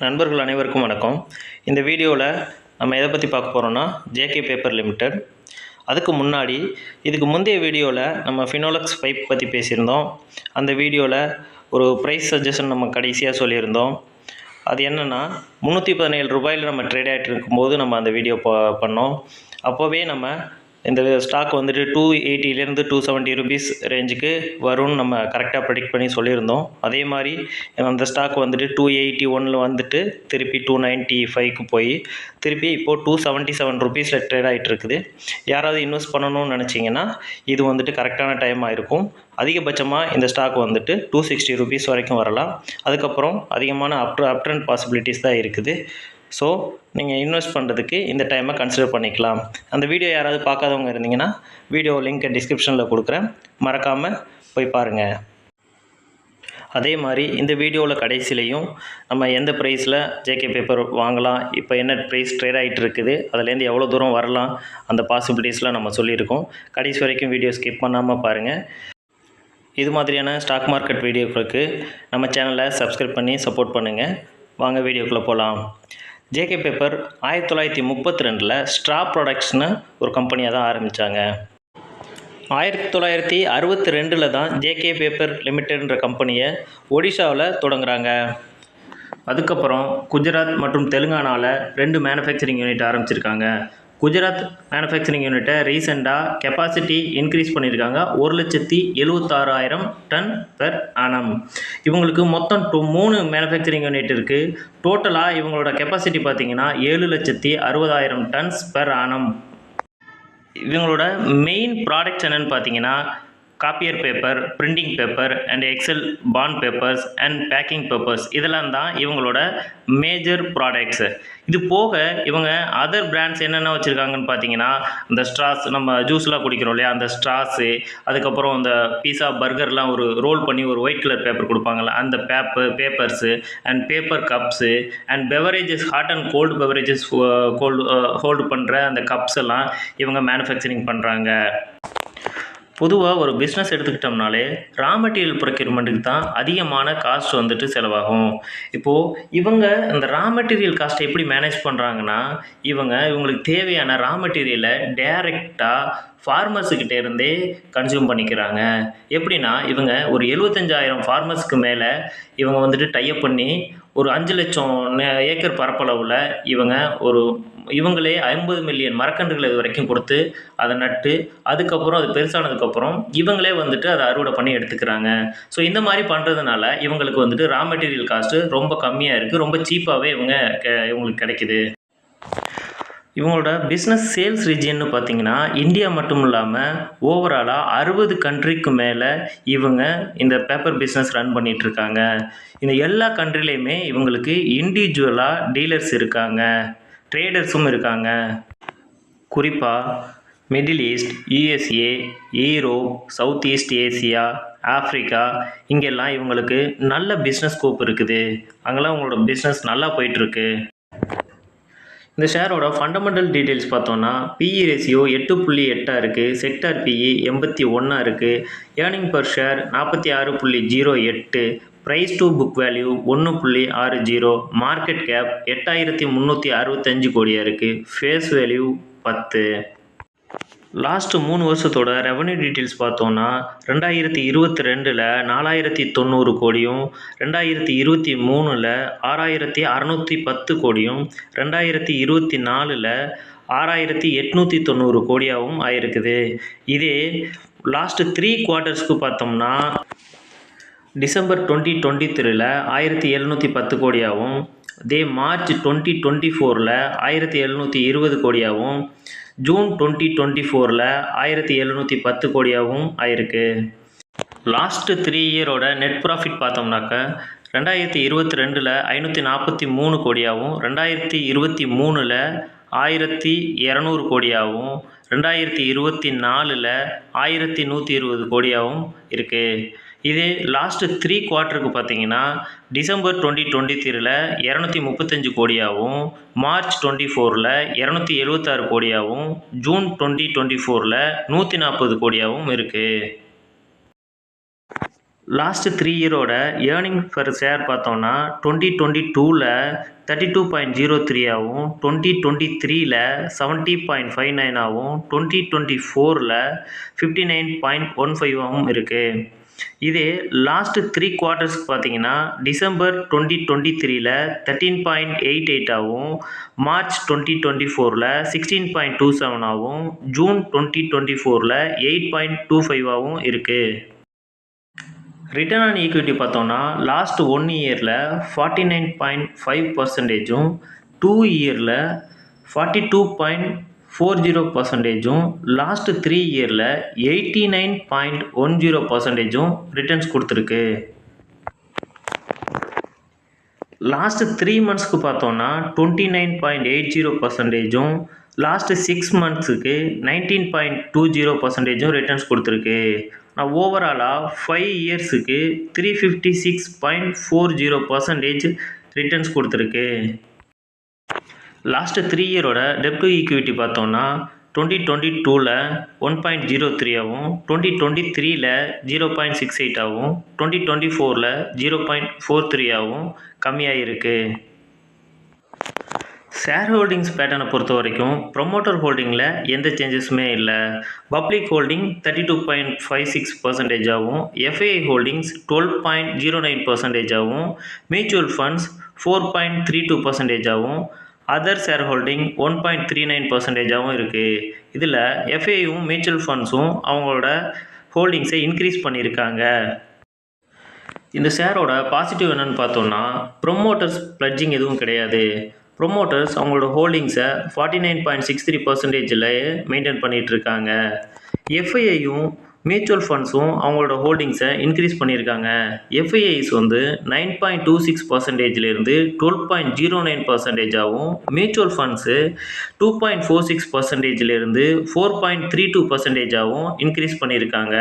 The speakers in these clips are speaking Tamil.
நண்பர்கள் அனைவருக்கும் வணக்கம். இந்த வீடியோவில் நம்ம எதை பற்றி பார்க்க போகிறோம்னா ஜேகே பேப்பர் லிமிடெட். அதுக்கு முன்னாடி இதுக்கு முந்தைய வீடியோவில் நம்ம ஃபினோலெக்ஸ் பைப் பற்றி பேசியிருந்தோம். அந்த வீடியோவில் ஒரு ப்ரைஸ் சஜஷன் நம்ம கடைசியாக சொல்லியிருந்தோம். அது என்னென்னா 317 ரூபாயில் நம்ம ட்ரேட் ஆகிட்டு இருக்கும்போது நம்ம அந்த வீடியோ பண்ணோம். அப்போவே நம்ம இந்த ஸ்டாக் வந்துட்டு 280லேருந்து 270 ருபீஸ் ரேஞ்சுக்கு வரும்னு நம்ம கரெக்டாக ப்ரெடிக்ட் பண்ணி சொல்லியிருந்தோம். அதே மாதிரி அந்த ஸ்டாக் வந்துட்டு 281 வந்துட்டு திருப்பி 295க்கு போய் திருப்பி இப்போது 277 ருபீஸில் ட்ரேட் ஆகிட்டு இருக்குது. யாராவது இன்வெஸ்ட் பண்ணணும்னு நினச்சிங்கன்னா இது வந்துட்டு கரெக்டான டைமாக இருக்கும். அதிகபட்சமாக இந்த ஸ்டாக் வந்துட்டு 260 ருபீஸ் வரைக்கும் வரலாம். அதுக்கப்புறம் அதிகமான அப் ட்ரெண்ட் பாசிபிலிட்டிஸ் தான் இருக்குது. ஸோ நீங்கள் இன்வெஸ்ட் பண்ணுறதுக்கு இந்த டைமை கன்சிடர் பண்ணிக்கலாம். அந்த வீடியோ யாராவது பார்க்காதவங்க இருந்தீங்கன்னா வீடியோ லிங்க்கை டிஸ்கிரிப்ஷனில் கொடுக்குறேன், மறக்காமல் போய் பாருங்கள். அதே மாதிரி இந்த வீடியோவில் கடைசிலையும் நம்ம எந்த ப்ரைஸில் ஜேகே பேப்பர் வாங்கலாம், இப்போ என்ன ப்ரைஸ் ட்ரேட் ஆகிட்டு இருக்குது, அதுலேருந்து எவ்வளோ தூரம் வரலாம், அந்த பாசிபிலிட்டிஸ்லாம் நம்ம சொல்லியிருக்கோம். கடைசி வரைக்கும் வீடியோ ஸ்கிப் பண்ணாமல் பாருங்கள். இது மாதிரியான ஸ்டாக் மார்க்கெட் வீடியோக்களுக்கு நம்ம சேனலை சப்ஸ்கிரைப் பண்ணி சப்போர்ட் பண்ணுங்கள். வாங்க வீடியோக்குள்ளே போகலாம். ஜேகே பேப்பர் 1932 ஸ்ட்ரா ப்ராடக்ட்ஸ்னு ஒரு கம்பெனியாக தான் ஆரம்பித்தாங்க. 1962 தான் ஜேகே பேப்பர் லிமிடெட்ன்ற கம்பெனியை ஒடிஷாவில் தொடங்குறாங்க. அதுக்கப்புறம் குஜராத் மற்றும் தெலுங்கானாவில் 2 மேனுஃபேக்சரிங் யூனிட் ஆரம்பிச்சிருக்காங்க. குஜராத் மேனுஃபேக்சரிங் யூனிட்டை ரீசெண்டாக கெப்பாசிட்டி இன்க்ரீஸ் பண்ணியிருக்காங்க. 1,76,000 டன் பெர் ஆனம். இவங்களுக்கு மொத்தம் 3 மேனுஃபேக்சரிங் யூனிட் இருக்குது. டோட்டலாக இவங்களோட கெப்பாசிட்டி பார்த்திங்கன்னா 7,60,000 டன்ஸ் பெர் ஆனம். இவங்களோட மெயின் ப்ராடக்ட்ஸ் என்னென்னு பார்த்தீங்கன்னா copier paper, printing paper and excel bond papers and packing papers, இதெல்லாம் தான் இவங்களோட மேஜர் ப்ராடக்ட்ஸு. இது போக இவங்க அதர் பிராண்ட்ஸ் என்னென்ன வச்சுருக்காங்கன்னு பார்த்தீங்கன்னா இந்த ஸ்ட்ராஸ், நம்ம ஜூஸ்லாம் குடிக்கிறோம் இல்லையா, அந்த ஸ்ட்ராஸு, அதுக்கப்புறம் இந்த பீஸா பர்கர்லாம் ஒரு ரோல் பண்ணி ஒரு ஒயிட் கலர் பேப்பர் கொடுப்பாங்கள்ல, அந்த papers and paper cups and beverages, hot and cold beverages hold பண்ணுற அந்த கப்ஸ் எல்லாம் இவங்க மேனுஃபேக்சரிங் பண்ணுறாங்க. பொதுவாக ஒரு பிஸ்னஸ் எடுத்துக்கிட்டோம்னாலே ரா மெட்டீரியல் ப்ரொக்யூர்மெண்ட்டுக்கு தான் அதிகமான காஸ்ட் வந்துட்டு செலவாகும். இப்போது இவங்க இந்த ரா மெட்டீரியல் காஸ்ட்டை எப்படி மேனேஜ் பண்ணுறாங்கன்னா இவங்களுக்கு தேவையான ரா மெட்டீரியலை டைரெக்டாக ஃபார்மர்ஸுக்கிட்டே இருந்தே கன்சியூம் பண்ணிக்கிறாங்க. எப்படின்னா இவங்க ஒரு 75,000 ஃபார்மர்ஸ்க்கு மேலே இவங்க வந்துட்டு டைப் பண்ணி ஒரு 5 லட்சம் ஏக்கர் பரப்பளவில் இவங்களே 50 மில்லியன் மரக்கன்றுகள் இது வரைக்கும் கொடுத்து அதை நட்டு அதுக்கப்புறம் அது பெருசானதுக்கப்புறம் இவங்களே வந்துட்டு அதை அறுவடை பண்ணி எடுத்துக்கிறாங்க. ஸோ இந்த மாதிரி பண்ணுறதுனால இவங்களுக்கு வந்துட்டு ரா மெட்டீரியல் காஸ்ட்டு ரொம்ப கம்மியாக இருக்குது, ரொம்ப சீப்பாகவே இவங்களுக்கு கிடைக்குது. இவங்களோட பிஸ்னஸ் சேல்ஸ் ரீஜியன்னு பார்த்தீங்கன்னா இந்தியா மட்டும் இல்லாமல் ஓவராலாக 60 கண்ட்ரிக்கு மேலே இவங்க இந்த பேப்பர் பிஸ்னஸ் ரன் பண்ணிகிட்ருக்காங்க. இந்த எல்லா கண்ட்ரிலையுமே இவங்களுக்கு இண்டிவிஜுவலாக டீலர்ஸ் இருக்காங்க, ட்ரேடர்ஸும் இருக்காங்க. குறிப்பாக middle east, USA, Europe, south east Asia, Africa, இங்கெல்லாம் இவங்களுக்கு நல்ல பிஸ்னஸ் ஸ்கோப் இருக்குது. அங்கெல்லாம் இவங்களோட பிஸ்னஸ் நல்லா போயிட்டுருக்கு. இந்த ஷேரோட ஃபண்டமெண்டல் டீட்டெயில்ஸ் பார்த்தோன்னா பிஇ ரேஷியோ 8.8 இருக்குது, செக்டார் பிஇ 81 இருக்குது, earning per share 46.08, price to book value 1.60, market cap 8,365 கோடியாக இருக்குது, ஃபேஸ் வேல்யூ 10. லாஸ்ட்டு 3 வருஷத்தோட ரெவன்யூ டீட்டெயில்ஸ் பார்த்தோன்னா 2022 4,090 கோடியும், 2023 6,610 கோடியும், 2024 6,890 கோடியாகவும் ஆயிருக்குது. இதே லாஸ்ட்டு 3 குவார்ட்டர்ஸ்க்கு பார்த்தோம்னா டிசம்பர் 2023 1,710 கோடியாகவும், இதே மார்ச் 2024 1,720 கோடியாகவும், ஜூன் 2024 1,710 கோடியாகவும் ஆயிருக்கு. லாஸ்ட்டு 3 இயரோட நெட் ப்ராஃபிட் பார்த்தோம்னாக்க 2022 543 கோடியாகவும், 2023 1,200 கோடியாகவும், 2024 1,120 கோடியாகவும் இருக்குது. இதே லாஸ்ட்டு 3 குவார்ட்டருக்கு பார்த்தீங்கன்னா டிசம்பர் 2023 235 கோடியாகவும், மார்ச் 24 276 கோடியாகவும், ஜூன் 2024 140 கோடியாகவும் இருக்குது. லாஸ்ட் 3 இயரோட ஏர்னிங் பெர் ஷேர் பார்த்தோம்னா 2022ல் 32.03 ஆகும், 2023ல் 70.59 ஆகும், 2024ல் 59.15 ஆகும் இருக்குது. இதே லாஸ்ட் 3 குவார்ட்டர்ஸ்க்கு பார்த்தீங்கன்னா டிசம்பர் 2023ல் 13.88 ஆகும், மார்ச் 2024ல் 16.27 ஆகும், ஜூன் 2024ல் 8.25 ஆகும் இருக்குது. ரிட்டர்ன் ஆன் ஈக்விட்டி பார்த்தோம்னா லாஸ்ட் 1 இயரில் 49.5%, 2 இயரில் 42.40%, லாஸ்ட் 3 இயரில் 89.10% ரிட்டர்ன்ஸ் கொடுத்துருக்கு. லாஸ்ட் 3 மந்த்ஸ்க்கு பார்த்தோம்னா 29.80%, லாஸ்ட் 6 மந்த்ஸுக்கு 19.20% ரிட்டர்ன்ஸ் கொடுத்துருக்கு. நான் ஓவராலாக 5 இயர்ஸுக்கு 356.40% ரிட்டர்ன்ஸ் கொடுத்துருக்கு. லாஸ்ட் 3 இயரோட டெப்ட் டு ஈக்விட்டி பார்த்தோம்னா 2022ல் 1.03 ஆகும், 2023ல் 0.68 ஆகும், 2024ல் 0.43 ஆகும் கம்மியாக இருக்குது. ஷேர் ஹோல்டிங்ஸ் பேட்டர்னை பொறுத்த வரைக்கும் ப்ரொமோட்டர் ஹோல்டிங்கில் எந்த சேஞ்சஸுமே இல்லை. பப்ளிக் ஹோல்டிங் 32.56% ஆகும், எஃப்ஐஐ ஹோல்டிங்ஸ் 12.09% ஆகும், மியூச்சுவல் ஃபண்ட்ஸ் 4.32% ஆகும், அதர் ஷேர் ஹோல்டிங் 1.39% ஆகும் இருக்குது. இதில் எஃப்ஐயும் மியூச்சுவல் ஃபண்ட்ஸும் அவங்களோட ஹோல்டிங்ஸை இன்க்ரீஸ் பண்ணியிருக்காங்க. இந்த ஷேரோட பாசிட்டிவ் என்னென்னு பார்த்தோம்னா ப்ரொமோட்டர்ஸ் பிளட்ஜிங் எதுவும் கிடையாது. ப்ரொமோட்டர்ஸ் அவங்களோட ஹோல்டிங்ஸை 49.63%ல் மெயின்டைன் பண்ணிகிட்டு இருக்காங்க. எஃப்ஐஐயும் மியூச்சுவல் ஃபண்ட்ஸும் அவங்களோட ஹோல்டிங்ஸை இன்க்ரீஸ் பண்ணியிருக்காங்க. எஃப்ஐஐஸ் 9.26%லேருந்து 12.09% ஆகும், மியூச்சுவல் ஃபண்ட்ஸு 2.46%லேருந்து 4.32% ஆகும் இன்க்ரீஸ் பண்ணியிருக்காங்க.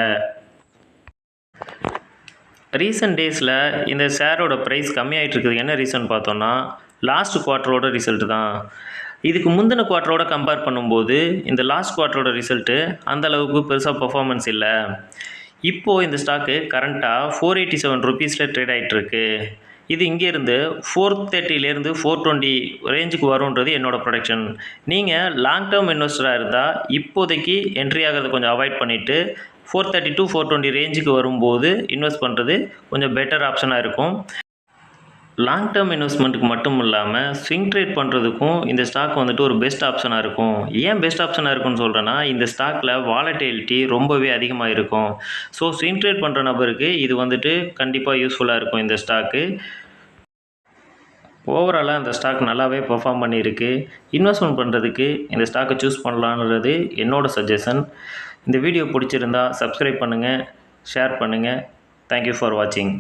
ரீசன்ட் டேஸில் இந்த ஷேரோட ப்ரைஸ் கம்மியாகிட்டு இருக்குது. என்ன ரீசன் பார்த்தோன்னா லாஸ்ட் குவார்ட்டரோட ரிசல்ட்டு தான். இதுக்கு முந்தின குவார்ட்டரோட கம்பேர் பண்ணும்போது இந்த லாஸ்ட் குவார்ட்டரோட ரிசல்ட்டு அந்தளவுக்கு பெருசாக பர்ஃபார்மன்ஸ் இல்லை. இப்போது இந்த ஸ்டாக்கு கரண்ட்டாக 487 ருபீஸில் ட்ரேட் ஆகிட்டுருக்கு. இது இங்கேருந்து 430லேருந்து 420 ரேஞ்சுக்கு வரும்ன்றது என்னோடய ப்ரொடக்ஷன். நீங்கள் லாங் டேர்ம் இன்வெஸ்டராக இருந்தால் இப்போதைக்கு என்ட்ரி ஆகிறத கொஞ்சம் அவாய்ட் பண்ணிவிட்டு 430 to 420 ரேஞ்சுக்கு வரும்போது இன்வெஸ்ட் பண்ணுறது கொஞ்சம் பெட்டர் ஆப்ஷனாக இருக்கும். லாங் டேர்ம் இன்வெஸ்ட்மெண்ட்டுக்கு மட்டும் இல்லாமல் ஸ்விங் ட்ரேட் பண்ணுறதுக்கும் இந்த ஸ்டாக் ஒரு பெஸ்ட் ஆப்ஷனாக இருக்கும். ஏன் பெஸ்ட் ஆப்ஷனாக இருக்குன்னு சொல்கிறேன்னா இந்த ஸ்டாக்கில் வாலட்டிலிட்டி ரொம்பவே அதிகமாக இருக்கும். ஸோ ஸ்விங் ட்ரேட் பண்ணுற நபருக்கு இது கண்டிப்பாக யூஸ்ஃபுல்லாக இருக்கும். இந்த ஸ்டாக்கு ஓவராலாக இந்த ஸ்டாக் நல்லாவே பெர்ஃபார்ம் பண்ணியிருக்கு. இன்வெஸ்ட்மெண்ட் பண்ணுறதுக்கு இந்த ஸ்டாக்கை சூஸ் பண்ணலான்றது என்னோடய சஜஷன். இந்த வீடியோ பிடிச்சிருந்தா சப்ஸ்கிரைப் பண்ணுங்கள், ஷேர் பண்ணுங்கள். தேங்க்யூ ஃபார் வாட்சிங்.